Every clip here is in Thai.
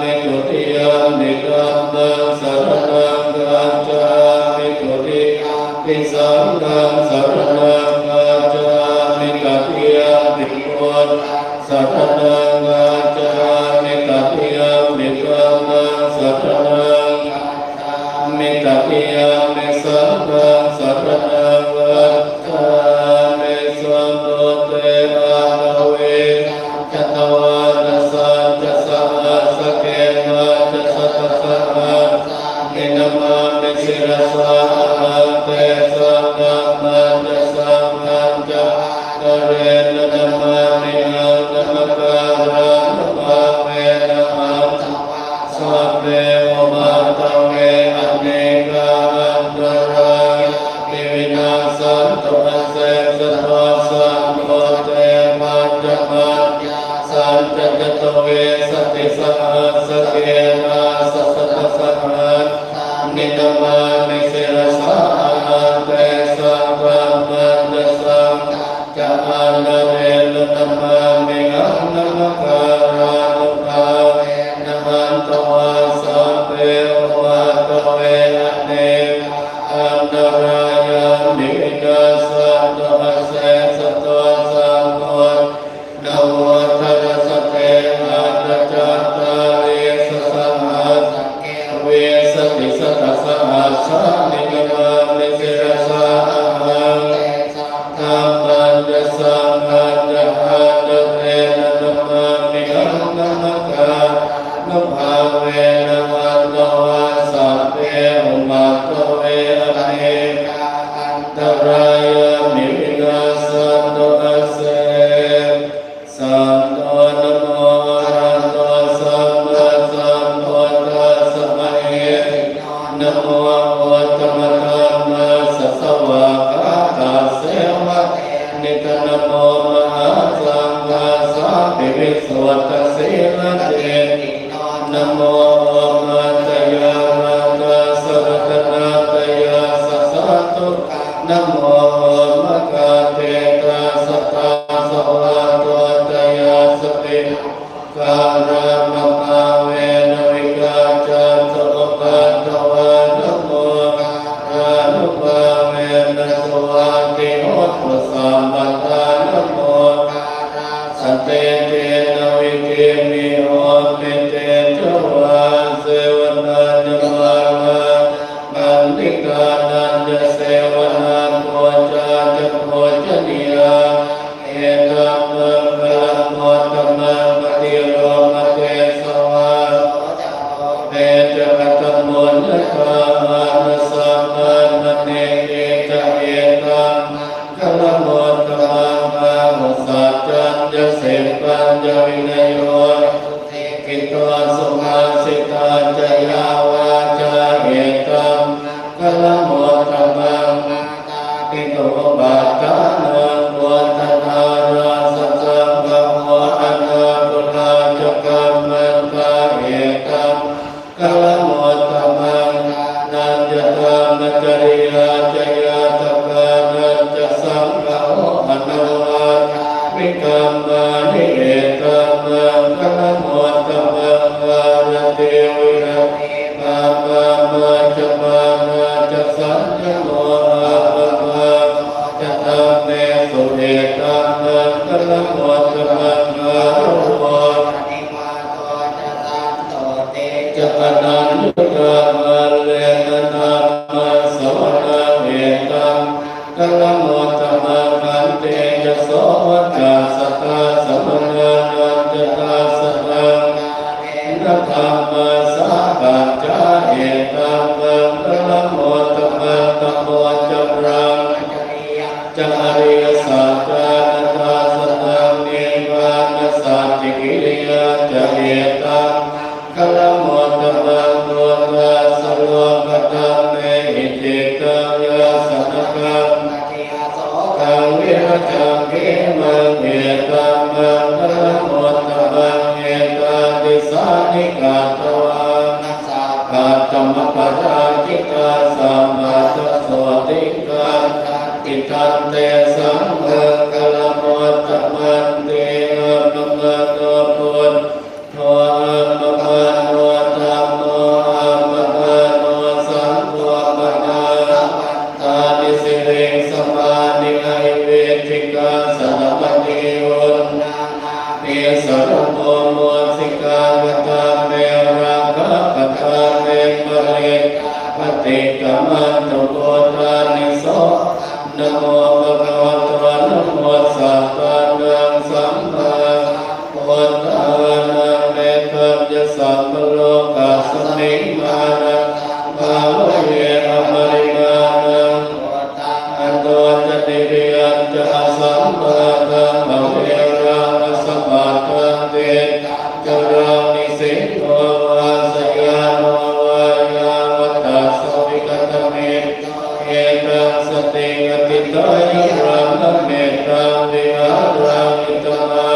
มิตุติยามิธัมมังสรณังคัจฉามิตุติยามิสังฆังสรณังคัจฉามิตติยามิพุทธังสรณังคัจฉามิตติยามิธัมมังสรณังคัจฉามิตติยามิสังฆังสรณังคัจฉามิสัมพุทเตภะคะเวจัตวานัสสัจจะสหัสสะเกนะจะสัตตะสหัสนินามามิศิรสาหันเตสังฆัมมันจะสังฆัมจะกะเรนะนะมามิหังนะมะการะนะมาเวนะหังสัพเพโอมาตเวอเนกาอันตรายปิวินาสันตุอเสสะทวสังโฆเตมัจจมัจจสันจจตเวสติสหัสสะเกนะสัสสะสหัสนินามามิศิรสาหันเตสังฆัมมันจะสังจะอันเรนะนะมามิหังนะมะการะนุภาเวนะหันตวาสัพเพโอมาตเวอเนกอันตรายามินัสสันตุอเสสะทวสังโฆนะโมตัสสะเตอะระหะโตสัมมาสัมพุทธัสสะเวสติสัตตะสหัสสะนิกมามิศิรสาหังธัมมัญจะสังฆัญจะหันเตนะนะมามิหังนะมะการนุภาเวนะหันตวาสัพเพอุมาตเวอเนกาอันตรายามิวินาสันตุอาเสสันโตนะโมอะระหะโตสัมมาสัมพุทธัสสะมะเอนะโมพุทธมัสสะมัสสะสวะคาตาเสวะนิกนะโมมหาสังฆาสาภิวิสุทธสีลเตนะโมมัตตยารัตตสรัตนาตยาสัสสะตุนะโมมะกะเตตาสัตตาสวะโตตยาสติการะมะภาเวนะวิกาจันตุปปัตตวะนะโมรานุภาเวนะสวัสดิโหตุสัมปทานะโมสเตเตนะวิเกมิโหติเตจวะเสวนานะมาบันติกานันจะเสวนาโพจาจะโพจนิยาเอตัมมังคลังโมตมังปฏิโลมเตสวะเตจะกัตโมนะคานะสัมมานะเนเกจะเอตัมคลังโมตมังปะมุสัจจันจะเสปัญญวินโยกิโตสุมาสิตาจยาวาจาเอตัมคลังโมตมังกิโตบัตตานังวัฏนาราสัจจังกัมโมอนาตุลาจกัมมันตาเอตัมคลังโมตมังนันจตามจริยาจยาตกานันจะสังฆโออนุวัตวิกัมมานิเอตัมมังคลังโมตมังวารเทวิรติมามามาจะมานาจะสัญญโมอาภะจะทำเมสุเอตัมมังคลังโมตมังวารุโภจะปนันยุกามาเลนะนามาสวนาเวตังคลังโมตมังคันเตจะโสวัจจะสัตตาสัมนานันจะตาสนังนะธรรมสากัจจาเอตัมมังคลังโมตมังตโมจัปรังจะอริยสัจจานัตถาสนังนิพพานสัจจิกิริยาจะเอตังคลังโมตมังโลกัสสโลกตัมเมหิติตังยาสนกังกังวิรจังเขมังเอตัมมังคลังโมตมังเอตาติสานิกาตวากัตตมปราจิตาสัมมาทัสสติกาติตันเตสังฆังคลังโมตมังเตนะมะโนพุทโธอะมะโน สัมโลกัสสมิมานะภาวะเยอมริมานะอันโตจะติริยันจะสัมปะทังภเวราสัมปัตเตจารานิสิโตวาสยานโนวายาวัตถัสสวิกตเมเอตังสติอติตายรังเมตตาวิหารังอิตมา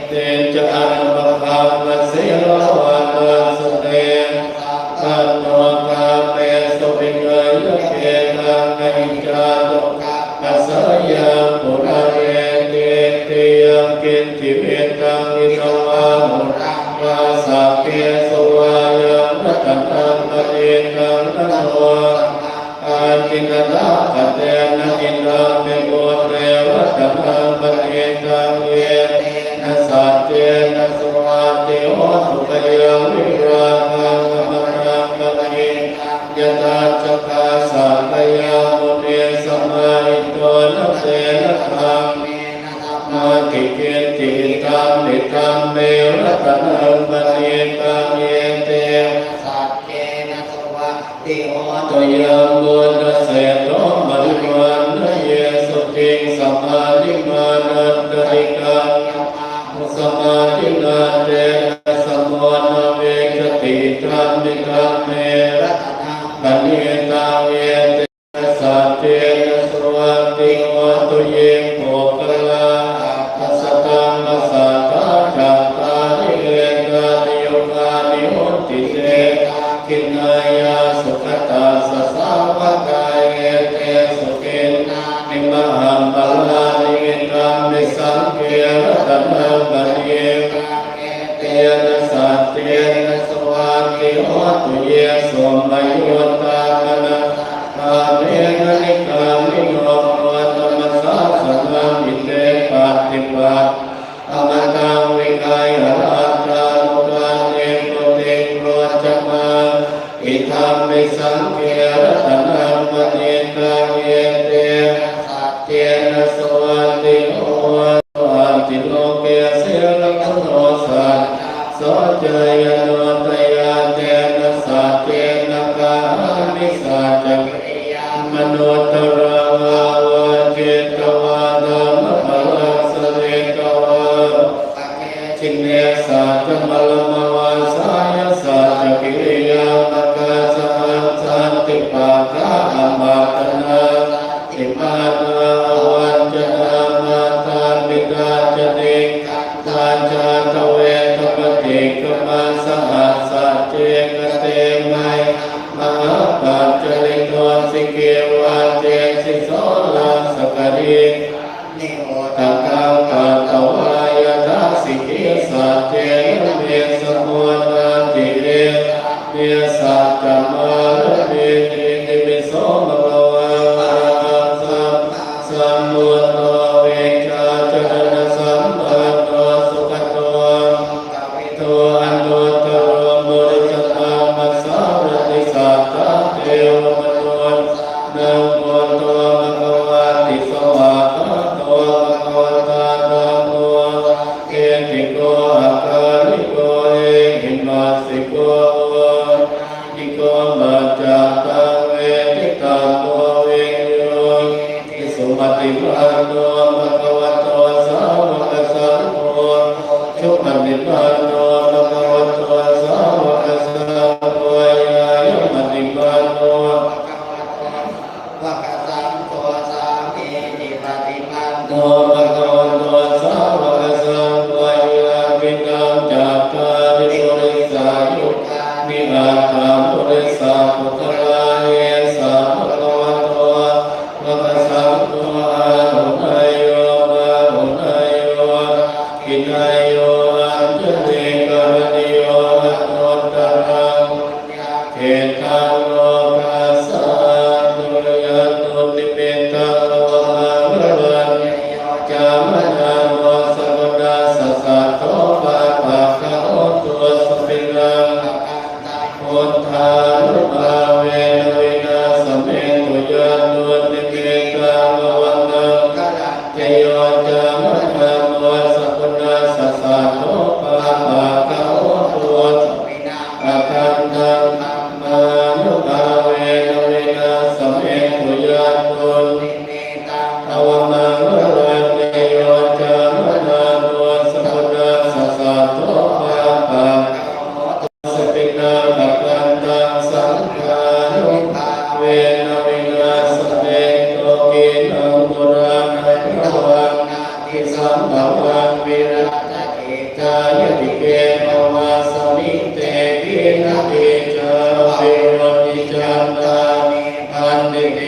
เตจานุปภาปเสโลวัตสเตตันโนกาเปสุวิเกยเกตังอิจาตุกัสสยาปุระเรเตเตยังกินจิเวตังอิตวามุวาสัพเพสุวายังรัตตังปะเตตังตโนอาทินตาปะเตนะอินทาเมโกเตวัตตังปะเตตังเยนะสัจเจนะสุวัติโหตุกยังวิราคังมะนังปะเตยะตาจักขะสัพพยามุเนสมาหิโตนะเตนะธัมมาติเกติตัมนิตัมเมรัตนังปะเตตังเยเตสัจเจนะสุวัติโหตุยังบุญเสโตมะริวันเยสุติงสัมมาทิมานันตริกังสัมมาทินาเตสัมโมนะเวจติตัมนิตัมเมรัตนังปะเตตังเยเตสัจเจนะสุวัติโหตุเยโภคลาอัสสตังมัสสะตาจัตตาริเอตานิโยกานิโหติเตกินายาสุขตาสัสสาวะกายเอเตสุขินานิมหังปะลานิตัมมิสังเกรัตนังปะเยเตนะสัจเจนะสุวัติโหตุเยสมยุตตามนะกาเมนะนิกามิโนโนตมัสสะสนังอิเตปัตติปัตอมตังวิกายราตานุกาเตโกเตโกจัมมาอิทัมมิสังเกรัตนังปะเตตังเยเตสัจเจนะสุวัติโหอันติโลเกเสรคุโนสัจโสจยโนตยาเตนะสัจเจนะกามิสัจจมโนตระวาวะเจตวาธัมมะภลังสเลกวะจินเนสัจมะละมะวาสายสัจกิริยามะกะสหังสันติปะกะอะมาตนะติมานะวันจนะมาตามิตาจเนกาจาตเวทปฏิกมัสสหัสสัจเจกเตมัยมหาปัจจลิโตสิเกวะเจสิโสลังสกรินิโอตังกังปัตตวายะทัสสิกิสัจเจนะเมสมุนาติเรเมสัจจมาระเมตินิมิโสมะวะสัมมุตโตเวชาจรณะสัมปันโนสุขโตโตอนุตตรมุริจตังมัสสารติสัตตะเทวมนุษย์นะโมโตภะคะวะติสวะโตภะคะวะตานะโมเอติโกอะคาลิโกเอหิมัสสิโกอิโกมัจจตังเวทิตาโตเวโยอิสุปฏิปันโนภะคะวะโตสาวกสังโฆชุปฏิปันโนภะคะวะโตสาวกสังโฆยายปฏิปันโนภะคะสังโฆสามีจิปฏิปันโนภะคะวะโตสาวกสังโฆยาปิตังจัตตาริปุริสายุ นะเอจาวิโรติจันตาอันติเท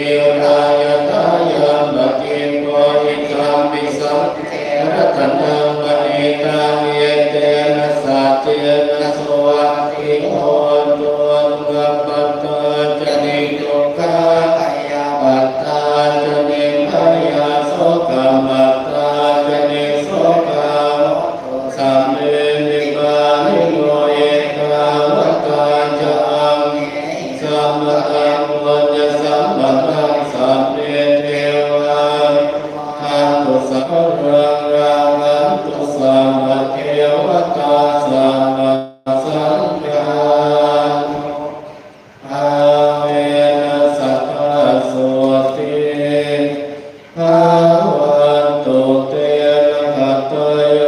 รายตายามบกินโกอิจามิสัมเทระตนังมณีตังเยเตนะสัจเจนะสวัสดิโหตุกัปปัตตาจนิทุกขาปัตตาจนิพยาโสกามัตตาจนิโสกาสัมเมนิบานิโนเยกาวตาจังสัมมตังวัญสัมมตังสัมเมเทวังอันตุสัพพะรังอันตุสัมมเทวตาสัมมาสังฆาอาเวนะสัพพะโสติภาวันตุเตนะหัตถย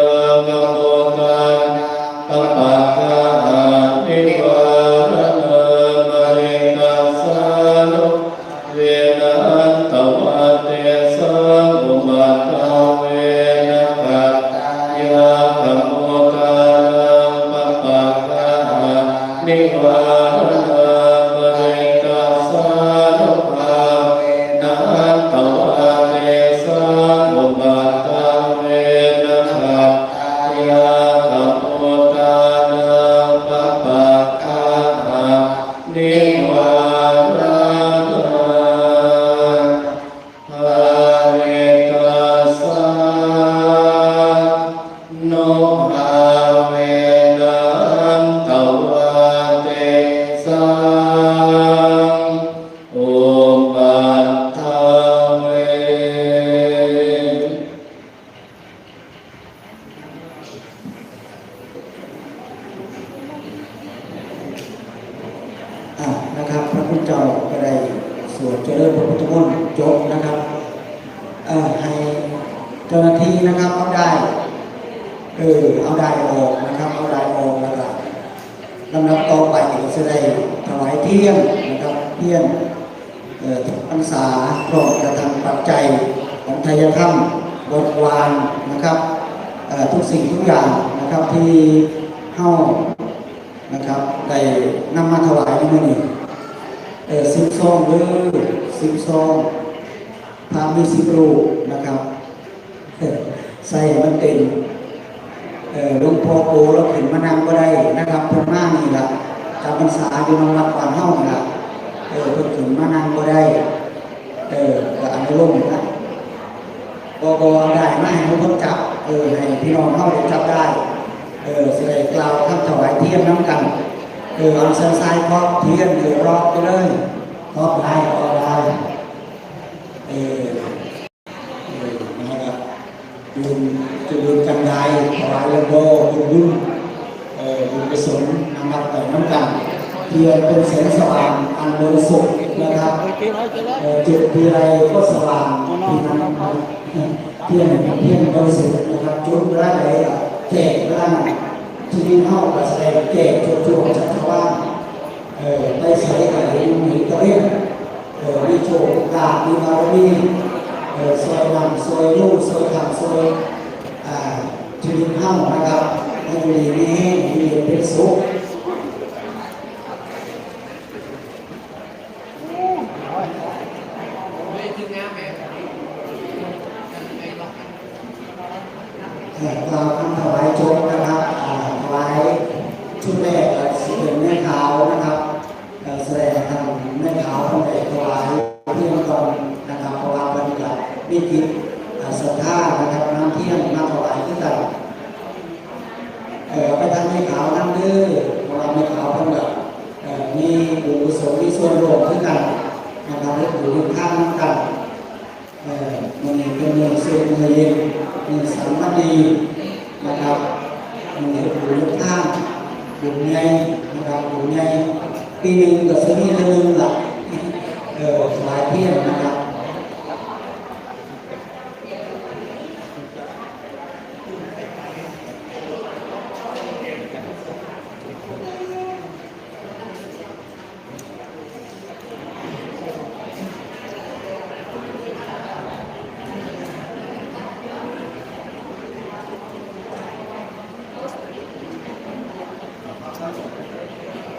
กโมตังปะปะกะหานิวารณะมะริตัสสะนุเวนะอันตวะเตสังอุมาตาเวนะกัตตายะขโมตังปะปะกะหานิวารณะมะริตัสสะนุภาเวนะอันตวะเตสังอุมาตาเวนะกัตตายะขโมตังปะปะกะหานิวารณะภาริตัสสะโนภาเวนะอันตวะเตสังอุปัฏฐาเว นะครับพระพุทธเจ้าก็ได้สวดเจริญพระพุทธมนต์จบนะครับให้เจ้าหน้าที่นะครับเอาได้ออกนะครับเอาได้ออกแล้วก็ลำดับต่อไปก็จะได้ถวายเทียนนะครับเทียนพรรษาพร้อมกระทำปัจจัยของไทยธรรมบทวานนะครับทุกสิ่งทุกอย่างนะครับที่เข้านะครับได้นำมาถวายในมื้อนี้10 ซองหรือ10 ซองพระมี10 รูปนะครับใส่มันเต็มหลวงพ่อโกแล้วขึ้นมานั่งก็ได้นะครับเพิ่นมานี่ล่ะจำพรรษาอยู่ในวัดบ้านเฮานี่ล่ะเพิ่นขึ้นมานั่งก็ได้ก็อนุโลมนะบ่ได้มาให้เพิ่นจับให้พี่น้องเฮาได้จับได้สิได้กล่าวคำถวายเทียนน้ำกันเอาเส้นสายครอบเทียนรอบไปเลยครอบได้นะครับยืนกันได้ถวายแล้วก็บุญกุศลนะครับแต่น้ำกันเทียนเป็นแสงสว่างอันบริสุทธิ์นะครับจุดทีไรก็สว่างที่นั้นเทียนบริสุทธิ์นะครับจุดแรกเลยแจกแรกที่นี่เข้ากับแสดงแจกจุดจากชาวบ้านได้ใช้กับมีตัวเองมีโชว์กามีบารมีซอยนำซอยลูกซอยทำซอยที่นี่เข้านะครับให้ดีนี้มีเป็นสุขเราทำถวายโจ๊กนะครับถวายชุดแรกสีเหลืองแม่ขาวนะครับแสดงทำแม่ขาวทำแต่ถวายเที่ยงก่อนนะครับเพราะว่าวันนี้มีกิจศรัทธานะครับน้ำเที่ยงมาถวายที่กันไปทำแม่ขาวนั่งดื้อเพราะว่าแม่ขาวทั้งแบบมีบุญกุศลมีส่วนรวมที่กันนะครับและอยู่ข้างนั่งกันมันเป็นเมืองเซนเมืองเย็นมีสัมมาดีนะครับมีอยู่ข้างอยู่ไงนะครับอยู่ไงปีหนึ่งกับซีนี่เรื่องหลักหลายเที่ยงนะครับ Thank you.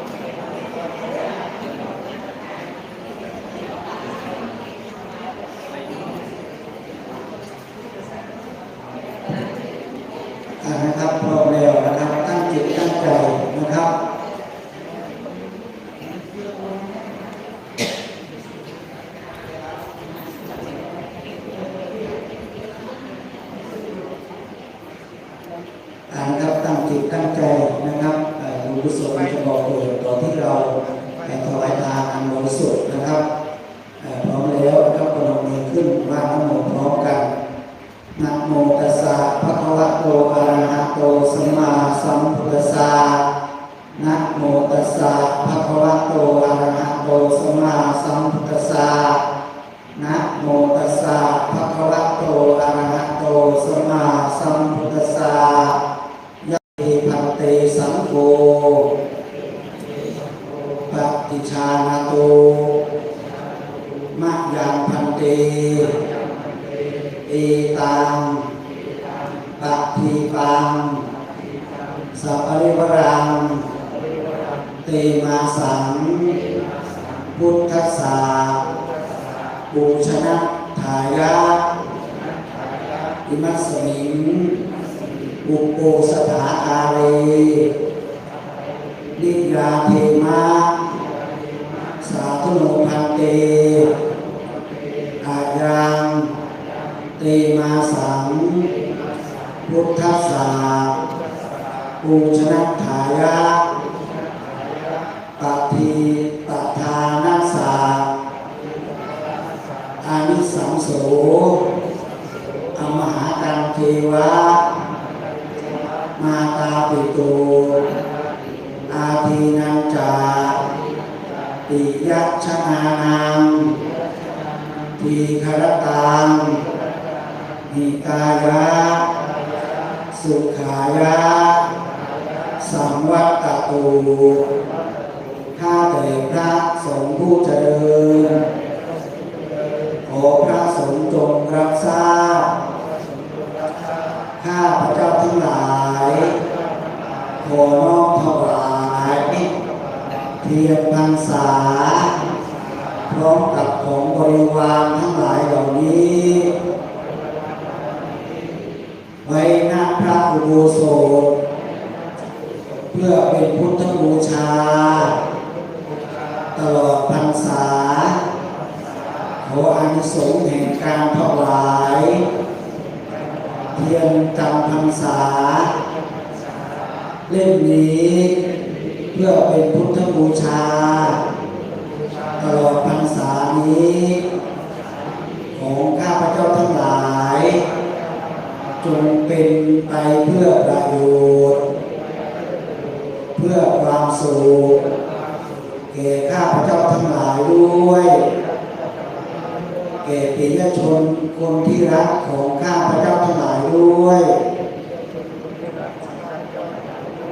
ก่อเกิดต่อที่เราถวายทานอันบริสุทธิ์นะครับพร้อมแล้วนะครับก็ลงมือขึ้นว่านะโมพร้อมกันนะโมตัสสะภะคะวะโตอะระหะโตสัมมาสัมพุทธัสสะนะโมตัสสะภะคะวะโตอะระหะโตสัมมาสัมพุทธัสสะนะโมตัสสะภะคะวะโตอะระหะโตสัมมาสัมพุทธัสสะยะติภัตติสังโฆปฏิชานาโตมะยังพันเตเอตังปะทีปังสัพพะริวรังเตมาสังพุทธัสสะบูชนะทายาอิมัสสมิงอุปโปสถาอาเรนิยาเทมะสาธุโนพันเตอายังเตมาสังพุทธัสสะปูชนะทายาปฏิปทานัสสะอานิสังโสอมหากังเทวะมาตาปิตุอาทีนังจาติยัชนานังทีครตังหิกายะสุขายะสัมวัตตุข้าแต่พระสงฆ์ผู้เจริญขอพระสงฆ์จงรับทราบข้าพระเจ้าทั้งหลายขอน้อมถวายเทียนพรรษาพร้อมกับของบริวารทั้งหลายเหล่านี้ไว้ณพระอุโบสถเพื่อเป็นพุทธบูชาตลอดพรรษาขออานิสงส์แห่งการถวายเทียนจำพรรษาเล่มนี้เพื่อเป็นพุทธบูชาตลอดพรรษานี้ของข้าพเจ้าทั้งหลายจงเป็นไปเพื่อประโยชน์เพื่อความสุขแก่ข้าพเจ้าทั้งหลายด้วยแก่ปิยชนคนที่รักของข้าพเจ้าทั้งหลายด้วย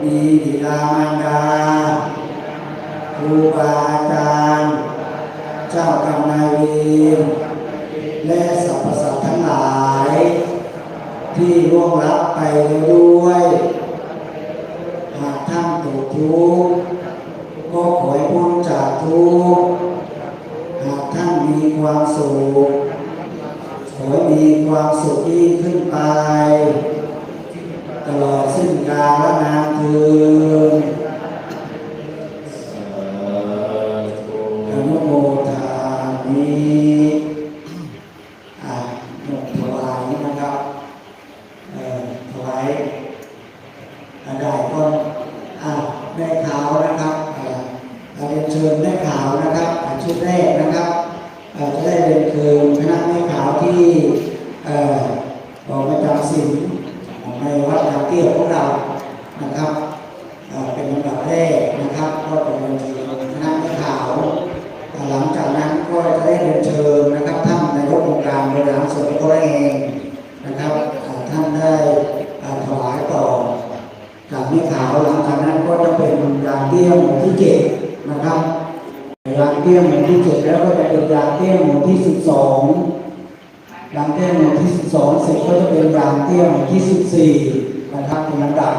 มีบิดามารดาครูบาอาจารย์เจ้ากรรมนายเวรและสรรพสัตว์ทั้งหลายที่ล่วงลับไปแล้วด้วยหากท่านตกทุกข์ก็ขอให้พ้นจากทุกข์หากท่านมีความสุขขอให้มีความสุขยิ่งขึ้นไปตลอดสิ้นกาลนานเทอญอนุโมทามิยกถวายนะครับถวายได้ก็แม่ขาวนะครับเรียนเชิญแม่ขาวนะครับชุดแรกนะครับจะได้เรียนเชิญคณะแม่ขาวที่บอกประจำศีลในวัดนาเตี้ยของเรานะครับเป็นลำดับแรกนะครับก็เป็นคณะแม่ขาวหลังจากนั้นก็จะได้เรียนเชิญนะครับท่านนายกองค์การบริหารส่วนตัวเองนะครับท่านได้ถวายต่อจากแม่ขาวหลังจากนั้นก็จะเป็นยางเตี้ยหมู่ที่7นะครับยางเตี้ยหมู่ที่7แล้วก็จะเป็นยางเตี้ยหมู่ที่12ยางเตี้ยหมู่ที่12เสร็จก็จะเป็นยางเตี้ยหมู่ที่14นะครับเป็นลำดับ